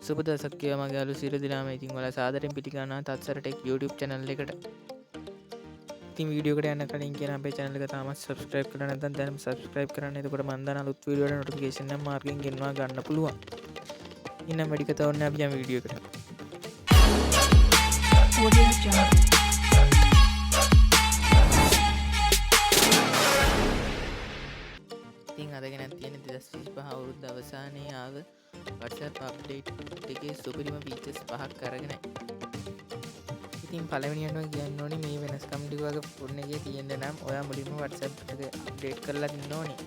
සුබ දවසක් වේවා මගේ අලුත් සියලු දෙනාම. ඉතින් ඔයාලා සාදරයෙන් පිළිගන්නවා තත්සර ටෙක් YouTube channel එකට. ඉතින් වීඩියෝ එකට යන්න කලින් කියන අපේ channel එක තාමත් subscribe කරලා නැත්නම් දැන්ම subscribe කරන්න. එතකොට මම දාන අලුත් වීඩියෝ වල notification එක මාර්ගෙන් ගෙන්වා ගන්න පුළුවන්. ඉන්න වැඩි කතා ඕනේ අපි යමු වීඩියෝ එකට. ඉතින් අද ගෙනත් තියෙන 2025 අවුරුද්ද අවසානයේ ආව WhatsApp අප්ඩේට් එකේ සුපිරිම ෆීචර්ස් පහක් අරගෙනයි. ඉතින් පළවෙනියටම කියන්න ඕනේ මේ වෙනස්කම් ටික වගේ ෆෝන් එකේ තියෙන්න නම් ඔයා මුලින්ම WhatsApp එක අප්ඩේට් කරලා ඉන්න ඕනේ.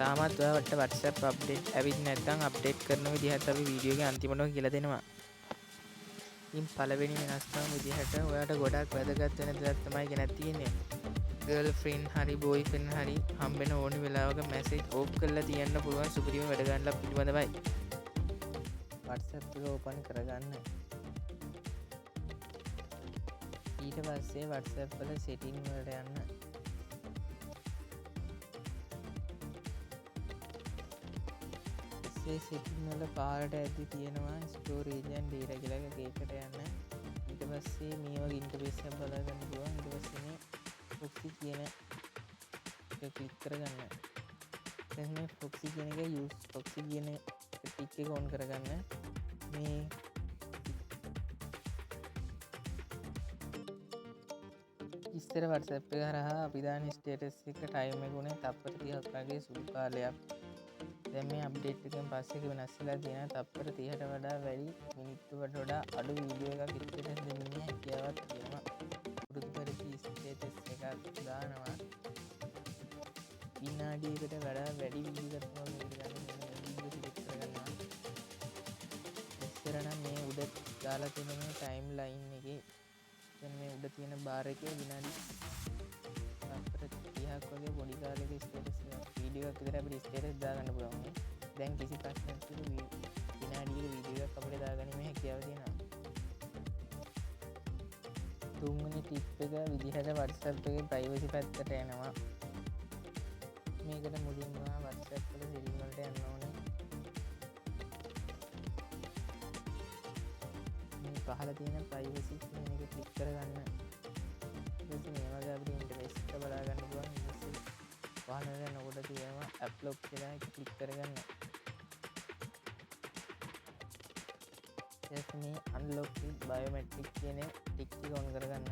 තාමත් ඔයාට WhatsApp අප්ඩේට් ඇවිත් නැත්නම් අප්ඩේට් කරන විදිහත් අපි වීඩියෝ එකේ අන්තිමට කියලා දෙනවා. ඉතින් පළවෙනි වෙනස්කම විදිහට ඔයාට ගොඩක් වැදගත් වෙන දෙයක් තමයි ගෙනත් තියෙන්නේ. ගර්ල්ෆ්‍රෙන්ඩ් හරි බොයිෆ්‍රෙන්ඩ් හරි හම්බෙන ඕනි වෙලාවක මැසේජ් ඕෆ් කරලා තියන්න පුළුවන් සුපිරිම වැඩ ගන්නලා පිළිබඳවයි. WhatsApp එක ඕපන් කරගන්න. ඊට පස්සේ WhatsApp වල setting වලට යන්න. setting වල පාරට ඇද්දි තියෙනවා storage and data කියලා එකකට යන්න. ඊට පස්සේ මේ වගේ interface එකක් බලා ගන්න පුළුවන්. ඊට පස්සේ මේ proxy කියන එක ක්ලික් කරගන්න. දැන් මේ proxy කියන එක use proxy කියන ටික් එක on කරගන්න. මේ ඉස්තර WhatsApp එක හරහා අපි දාන ස්ටේටස් එක ටයිම් එක උනේ තප්පර 30ක් වගේ සුළු කාලයක්. දැන් මේ අප්ඩේට් එකෙන් පස්සේ වෙනස් වෙලා තියෙනවා. තප්පර 30ට වඩා වැඩි මිනිත්තුවට වඩා අඩු වීඩියෝ එකක් ඉදිරියට දෙන්නේ හැකියාවක් තියෙනවා. පුරුදු පරිදි ස්ටේටස් එකක් දානවා. විනාඩියකට වඩා වැඩි වීඩියෝ එකක් තමයි ගන්න වීඩියෝ සිලෙක්ට් කරගන්නවා. ඉස්සර නම් මේ උඩ දාලා තියෙන මේ ටයිම් ලයින් එකේ දැන් මේ උඩ තියෙන බාර් එකේ විනාඩි 30ක් වගේ පොඩි කාලයක ස්ටේටස් වීඩියෝ එකක් විතර අපිට ස්ටේටස් දාගන්න පුළුවන්. දැන් කිසි ප්‍රශ්නයක් නැතුව විනාඩියක වීඩියෝ එකක් අපිට දාගන්න හැකියාව තියෙනවා. තුන්වෙනි ටිප් එක විදිහට WhatsApp එකේ ප්‍රයිවසි පැත්තට යනවා. මේකට මුලින්ම WhatsApp වල setting වලට යන්න ඕනේ. මේ පහළ තියෙන ප්‍රයිවසි කියන එක ක්ලික් කරගන්න. ඊට පස්සේ මේ වගේ අපිට ඉන්ටර්ෆේස් එක බලා ගන්න පුළුවන්. ඊට පස්සේ පහළ යනකොට තියෙනවා app lock කියලා එක ක්ලික් කරගන්න. ඊට මේ unlock with biometric කියන ටික් එක on කරගන්න.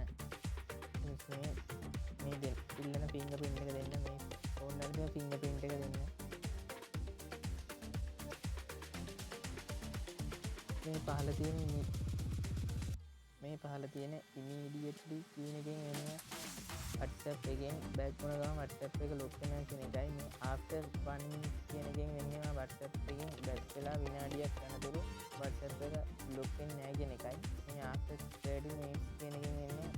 මේ දෙන්න ඉල්ලන fingerprint එක දෙන්න. මේ ෆෝන් එකේ fingerprint එක දෙන්න. මේ පහළ තියෙන immediately කියන එකෙන් එන්නේ WhatsApp එකෙන් බෑක් වුණ ගමන් WhatsApp එක lock වෙනවා කියන එකයි. මේ after 1 minute කියන එකෙන් එන්නේ WhatsApp එකෙන් බෑක් වෙලා විනාඩියක් යනතුරු WhatsApp එක lock වෙන්නේ නැහැ කියන එකයි. මේ after 30 minutes කියන එකෙන් එන්නේ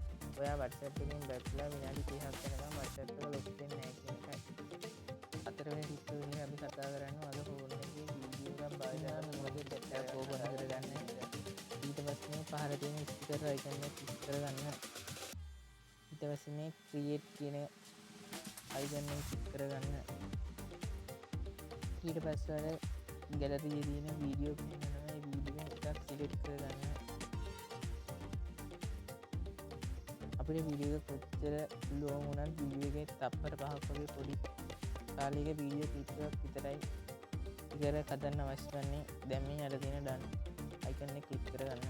ඔයා WhatsApp එකෙන් බෑක් වෙලා විනාඩි 30ක් යනකම් WhatsApp එක lock වෙන්නේ නැහැ කියන එකයි. හතරවෙනි ටිප් එකේ අපි කතා කරන්නේ අද ෆෝන් එකේ වීඩියෝ එකක් භාවිතා කරනකොට WhatsApp ඕපන් කරගන්න. ඊට පස්සේ මේ පහළ තියෙන ස්ටිකර් අයිකන් එක ක්ලික් කරගන්න. ඊට පස්සේ මේ ක්‍රියේට් කියන අයිකන් එක ක්ලික් කරගන්න. ඊට පස්සේ අර ගැලරියේ තියෙන වීඩියෝ පේනවා. මේ වීඩියෝ එකක් සිලෙක්ට් කරගන්න. අපිට වීඩියෝ එක කොච්චර ලොං වුණත් වීඩියෝ එකේ තප්පර 5ක් වගේ පොඩි කාලයක වීඩියෝ ක්ලිප් එකක් විතරයි ඉතර හදන්න අවශ්‍ය වන්නේ. දැන් මේ අර තියෙන ඩන් අයිකන් එක ක්ලික් කරගන්න.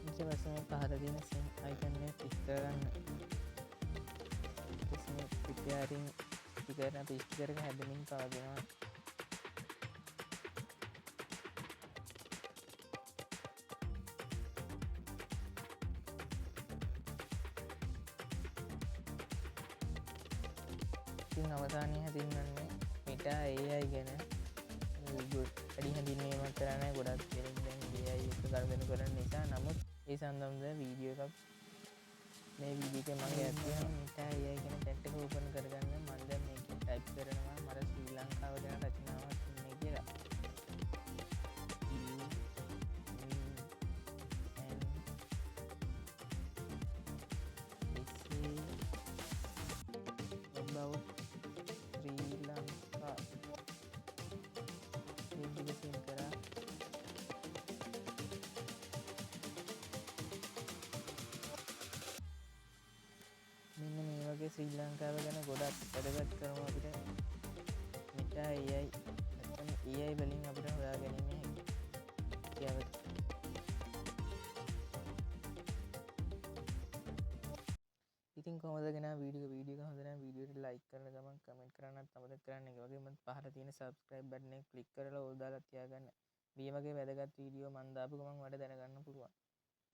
ඊට පස්සේ මේ පහළ තියෙන සෙන් අයිකන් එක ක්ලික් කරගන්න. ඊට පස්සේ මේ preparing sticker අපි sticker එක හැදෙමින් පවතිනවා. ඉතින් අවසානයේ හැදින්වන්නේ Meta AI ගැන වැඩි හැඳින්වීමක් කරන්නේ නැහැ. ගොඩක් දෙනෙක් දැන් AI එක ගනුදෙනු කරන නිසා. නමුත් ඒ සම්බන්ධව වීඩියෝ එකක් මේ වීඩියෝ එකේ මම ඇතුළේ Meta AI කියන ටැග් එක ඕපන් කරගන්න. මම දැන් මේකෙන් ටයිප් කරනවා මට ශ්‍රී ලංකාව ගැන රචනාවක් ඉන්නේ කියලා. about Sri Lanka. වගේ ශ්‍රී ලංකාව ගැන ගොඩක් වැදගත් කරනු අපිට මෙටා AI නැත්නම් AI වලින් අපිට හොයා ගැනීමේ හැකියාව. ඉතින් කොහොමද ගෙන වීඩියෝ හොඳ නම් වීඩියෝට ලයික් කරන ගමන් කමෙන්ට් කරන්නත් අමතක කරන්න. ඒ වගේම පහළ තියෙන subscribe button එක ක්ලික් කරලා ඕල් දාලා තියාගන්න. මේ වගේ වැදගත් වීඩියෝ මම දාපු ගමන් ඔයාලට දැනගන්න පුළුවන්.